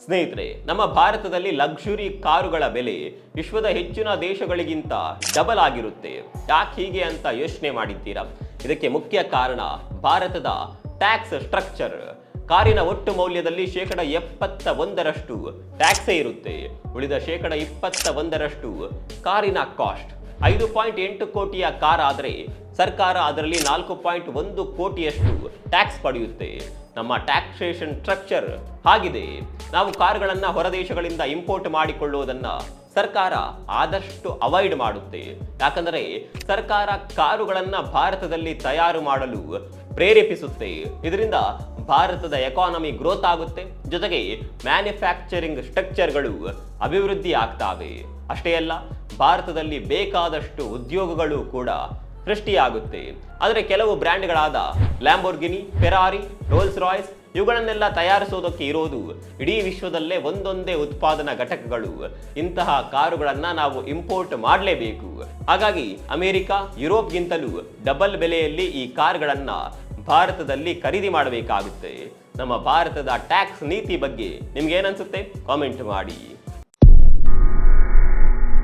ಸ್ನೇಹಿತರೆ, ನಮ್ಮ ಭಾರತದಲ್ಲಿ ಲಕ್ಸುರಿ ಕಾರುಗಳ ಬೆಲೆ ವಿಶ್ವದ ಹೆಚ್ಚಿನ ದೇಶಗಳಿಗಿಂತ ಡಬಲ್ ಆಗಿರುತ್ತೆ. ಯಾಕೆ ಹೀಗೆ ಅಂತ ಯೋಚನೆ ಮಾಡಿದ್ದೀರಾ? ಇದಕ್ಕೆ ಮುಖ್ಯ ಕಾರಣ ಭಾರತದ ಟ್ಯಾಕ್ಸ್ ಸ್ಟ್ರಕ್ಚರ್. ಕಾರಿನ ಒಟ್ಟು ಮೌಲ್ಯದಲ್ಲಿ 71% ಟ್ಯಾಕ್ಸೇ ಇರುತ್ತೆ. ಉಳಿದ 21% ಕಾರಿನ ಕಾಸ್ಟ್. 5.8 ಕೋಟಿಯ ಕಾರ್ ಆದರೆ ಸರ್ಕಾರ ಅದರಲ್ಲಿ 4.1 ಕೋಟಿಯಷ್ಟು ಟ್ಯಾಕ್ಸ್ ಪಡೆಯುತ್ತೆ. ನಮ್ಮ ಟ್ಯಾಕ್ಸೇಷನ್ ಸ್ಟ್ರಕ್ಚರ್ ಆಗಿದೆ. ನಾವು ಕಾರುಗಳನ್ನು ಹೊರದೇಶಗಳಿಂದ ಇಂಪೋರ್ಟ್ ಮಾಡಿಕೊಳ್ಳುವುದನ್ನ ಸರ್ಕಾರ ಆದಷ್ಟು ಅವಾಯ್ಡ್ ಮಾಡುತ್ತೆ. ಯಾಕಂದರೆ ಸರ್ಕಾರ ಕಾರುಗಳನ್ನು ಭಾರತದಲ್ಲಿ ತಯಾರು ಮಾಡಲು ಪ್ರೇರೇಪಿಸುತ್ತೆ. ಇದರಿಂದ ಭಾರತದ ಎಕಾನಮಿ ಗ್ರೋತ್ ಆಗುತ್ತೆ, ಜೊತೆಗೆ ಮ್ಯಾನುಫ್ಯಾಕ್ಚರಿಂಗ್ ಸ್ಟ್ರಕ್ಚರ್ಗಳು ಅಭಿವೃದ್ಧಿ ಆಗ್ತಾವೆ. ಅಷ್ಟೇ ಅಲ್ಲ, ಭಾರತದಲ್ಲಿ ಬೇಕಾದಷ್ಟು ಉದ್ಯೋಗಗಳು ಕೂಡ ಸೃಷ್ಟಿಯಾಗುತ್ತೆ. ಆದರೆ ಕೆಲವು ಬ್ರ್ಯಾಂಡ್ಗಳಾದ ಲ್ಯಾಂಬೋರ್ಗಿನಿ, ಫೆರಾರಿ, ರೋಲ್ಸ್ ರಾಯ್ಸ್ ಇವುಗಳನ್ನೆಲ್ಲ ತಯಾರಿಸೋದಕ್ಕೆ ಇರೋದು ಇಡೀ ವಿಶ್ವದಲ್ಲೇ ಒಂದೊಂದೇ ಉತ್ಪಾದನಾ ಘಟಕಗಳು. ಇಂತಹ ಕಾರುಗಳನ್ನು ನಾವು ಇಂಪೋರ್ಟ್ ಮಾಡಲೇಬೇಕು. ಹಾಗಾಗಿ ಅಮೆರಿಕ, ಯುರೋಪ್ಗಿಂತಲೂ ಡಬಲ್ ಬೆಲೆಯಲ್ಲಿ ಈ ಕಾರ್ಗಳನ್ನು ಭಾರತದಲ್ಲಿ ಖರೀದಿ ಮಾಡಬೇಕಾಗುತ್ತೆ. ನಮ್ಮ ಭಾರತದ ಟ್ಯಾಕ್ಸ್ ನೀತಿ ಬಗ್ಗೆ ನಿಮ್ಗೆ ಏನನ್ಸುತ್ತೆ? ಕಾಮೆಂಟ್ ಮಾಡಿ.